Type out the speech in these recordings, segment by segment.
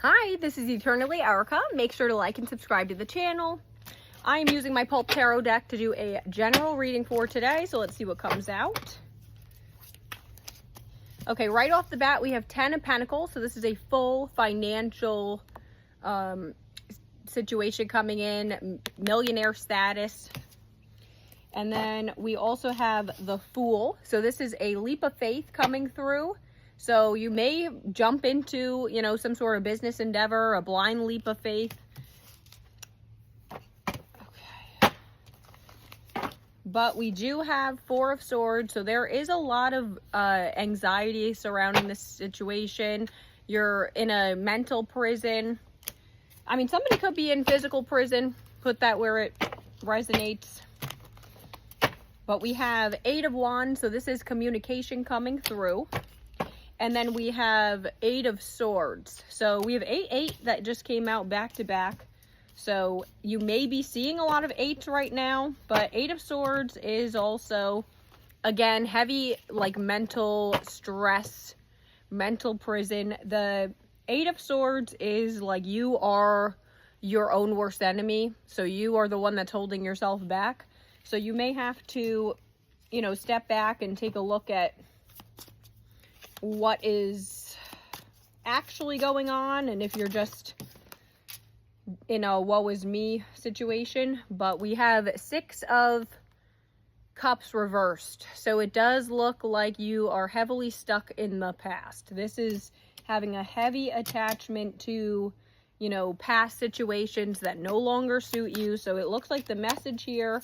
Hi, this is Eternally Erica. Make sure to like and subscribe to the channel. I am using my Pulp Tarot deck to do a general reading for today, so let's see what comes out. Okay, right off the bat, we have 10 of Pentacles, so this is a full financial situation coming in, millionaire status. And then we also have the Fool, so this is a leap of faith coming through. So you may jump into, some sort of business endeavor, a blind leap of faith. Okay. But we do have Four of Swords, so there is a lot of anxiety surrounding this situation. You're in a mental prison. I mean, somebody could be in physical prison. Put that where it resonates. But we have Eight of Wands, so this is communication coming through. And then we have Eight of Swords. So we have 8 that just came out back to back. So you may be seeing a lot of 8s right now, but Eight of Swords is also, again, heavy, like mental stress, mental prison. The Eight of Swords is like you are your own worst enemy. So you are the one that's holding yourself back. So you may have to, step back and take a look at what is actually going on, and if you're just in a woe is me situation. But we have Six of Cups reversed, so it does look like you are heavily stuck in the past. This is having a heavy attachment to past situations that no longer suit you. So it looks like the message here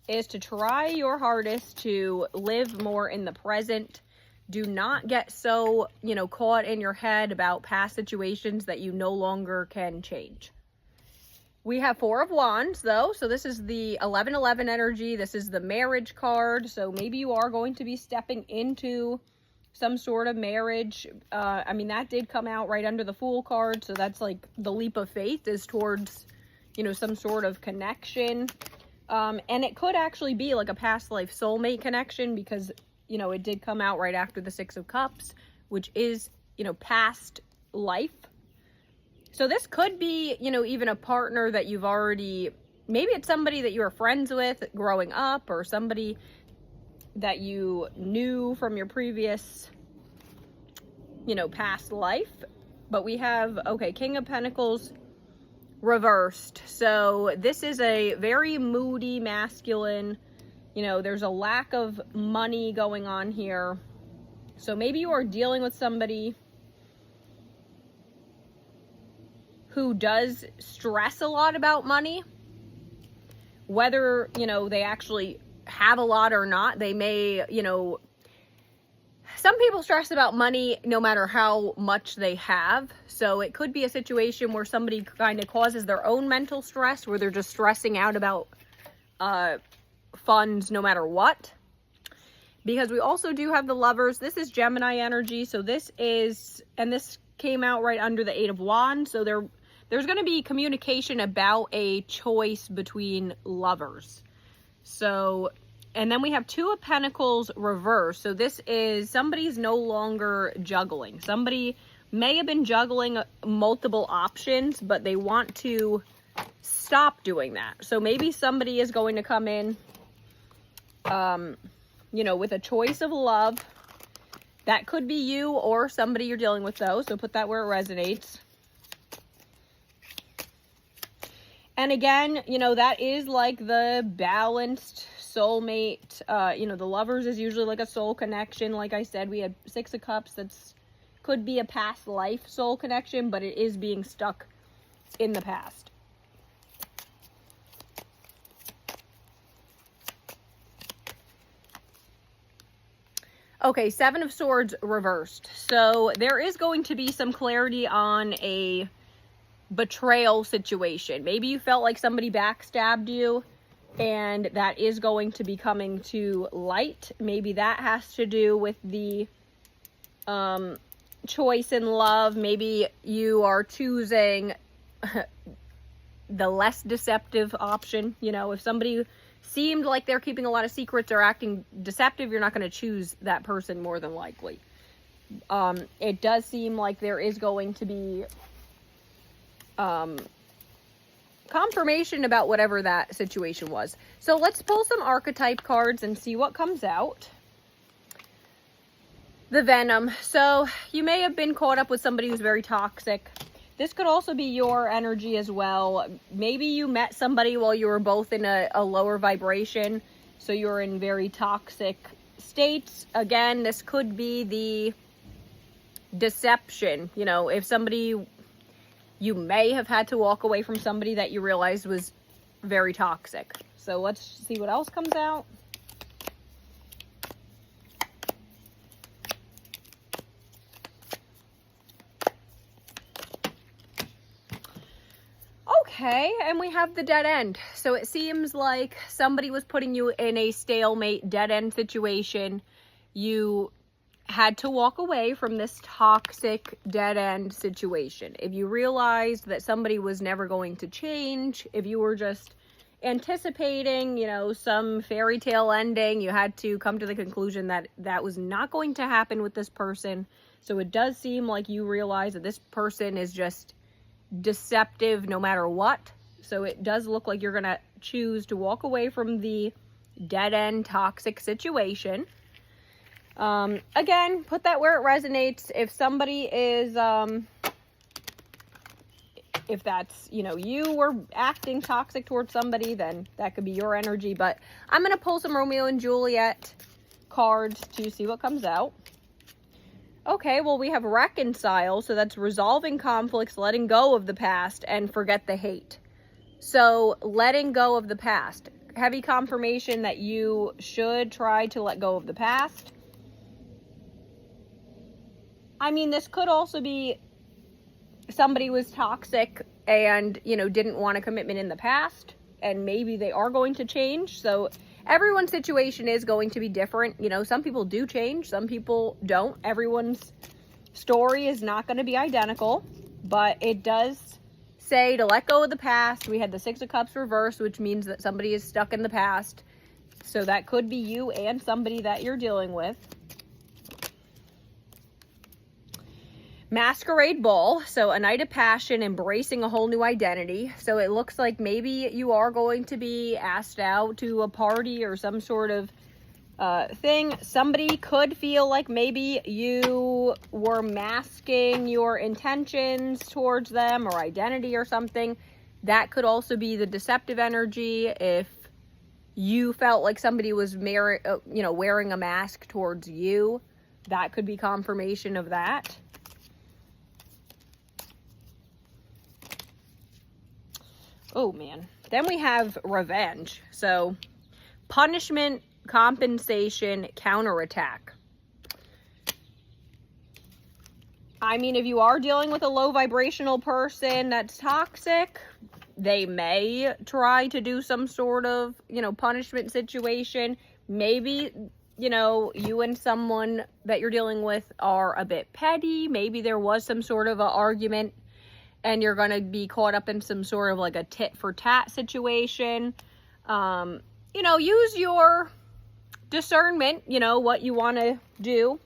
is to try your hardest to live more in the present. Do not get so, caught in your head about past situations that you no longer can change. We have Four of Wands, though. So this is the 11-11 energy. This is the marriage card. So maybe you are going to be stepping into some sort of marriage. I mean, that did come out right under the Fool card. So that's like the leap of faith is towards, some sort of connection. And it could actually be like a past life soulmate connection because it did come out right after the Six of Cups, which is, past life. So this could be, even a partner that you've already, maybe it's somebody that you were friends with growing up, or somebody that you knew from your previous, past life. But we have, okay, King of Pentacles reversed. So this is a very moody, masculine, there's a lack of money going on here. So maybe you are dealing with somebody who does stress a lot about money. Whether, they actually have a lot or not. They may, some people stress about money no matter how much they have. So it could be a situation where somebody kind of causes their own mental stress, where they're just stressing out about funds no matter what. Because we also do have the Lovers. This is Gemini energy, so this came out right under the Eight of Wands. So there's going to be communication about a choice between lovers. So, and then we have Two of Pentacles reversed. So this is somebody's no longer juggling. Somebody may have been juggling multiple options, but they want to stop doing that. So maybe somebody is going to come in with a choice of love. That could be you or somebody you're dealing with, though. So put that where it resonates. And again, that is like the balanced soulmate. The Lovers is usually like a soul connection. Like I said, we had Six of Cups. That's could be a past life soul connection, but it is being stuck in the past. Okay, Seven of Swords reversed. So there is going to be some clarity on a betrayal situation. Maybe you felt like somebody backstabbed you, and that is going to be coming to light. Maybe that has to do with the choice in love. Maybe you are choosing the less deceptive option. If somebody seemed like they're keeping a lot of secrets or acting deceptive, you're not going to choose that person more than likely. It does seem like there is going to be confirmation about whatever that situation was. So let's pull some archetype cards and see what comes out. The Venom. So you may have been caught up with somebody who's very toxic. This could also be your energy as well. Maybe you met somebody while you were both in a lower vibration, so you're in very toxic states. Again, this could be the deception. You know, if somebody, you may have had to walk away from somebody that you realized was very toxic. So let's see what else comes out. Okay, and we have the dead end. So it seems like somebody was putting you in a stalemate, dead end situation. You had to walk away from this toxic dead end situation. If you realized that somebody was never going to change, if you were just anticipating, you know, some fairy tale ending, you had to come to the conclusion that that was not going to happen with this person. So it does seem like you realize that this person is just deceptive no matter what. So it does look like you're gonna choose to walk away from the dead end toxic situation. Again, put that where it resonates. If somebody is if that's, you know, you were acting toxic towards somebody, then that could be your energy. But I'm gonna pull some Romeo and Juliet cards to see what comes out. Okay, well, we have reconcile, so that's resolving conflicts, letting go of the past, and forget the hate. So letting go of the past. Heavy confirmation that you should try to let go of the past. I mean, this could also be somebody was toxic and, you know, didn't want a commitment in the past, and maybe they are going to change. So everyone's situation is going to be different. You know, some people do change, some people don't. Everyone's story is not going to be identical, but it does say to let go of the past. We had the Six of Cups reversed, which means that somebody is stuck in the past. So that could be you and somebody that you're dealing with. Masquerade Ball, so a night of passion, embracing a whole new identity. So it looks like maybe you are going to be asked out to a party or some sort of thing. Somebody could feel like maybe you were masking your intentions towards them or identity or something. That could also be the deceptive energy. If you felt like somebody was wearing a mask towards you, that could be confirmation of that. Oh, man. Then we have revenge. So, punishment, compensation, counterattack. I mean, if you are dealing with a low vibrational person that's toxic, they may try to do some sort of, you know, punishment situation. Maybe, you know, you and someone that you're dealing with are a bit petty. Maybe there was some sort of an argument and you're going to be caught up in some sort of like a tit for tat situation. You know, use your discernment, you know, what you want to do.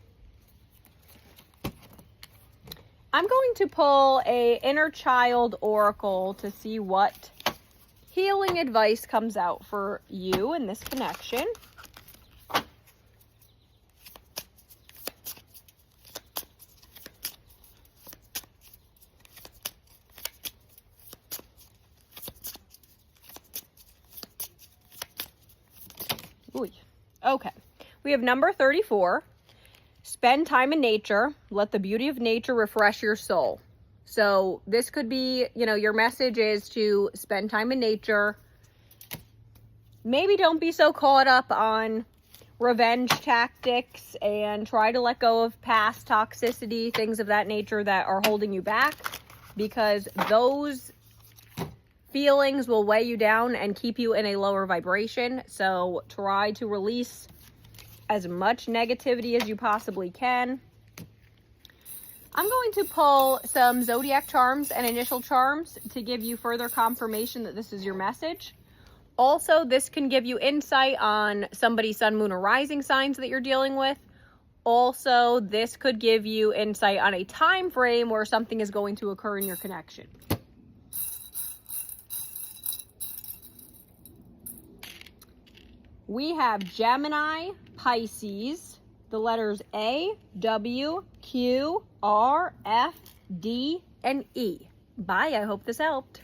I'm going to pull a inner child oracle to see what healing advice comes out for you in this connection. Okay, we have number 34. Spend time in nature. Let the beauty of nature refresh your soul. So this could be, you know, your message is to spend time in nature. Maybe don't be so caught up on revenge tactics and try to let go of past toxicity, things of that nature that are holding you back, because those feelings will weigh you down and keep you in a lower vibration. So try to release as much negativity as you possibly can. I'm going to pull some zodiac charms and initial charms to give you further confirmation that this is your message. Also, this can give you insight on somebody's sun, moon, or rising signs that you're dealing with. Also, this could give you insight on a time frame where something is going to occur in your connection. We have Gemini, Pisces, the letters A, W, Q, R, F, D, and E. Bye. I hope this helped.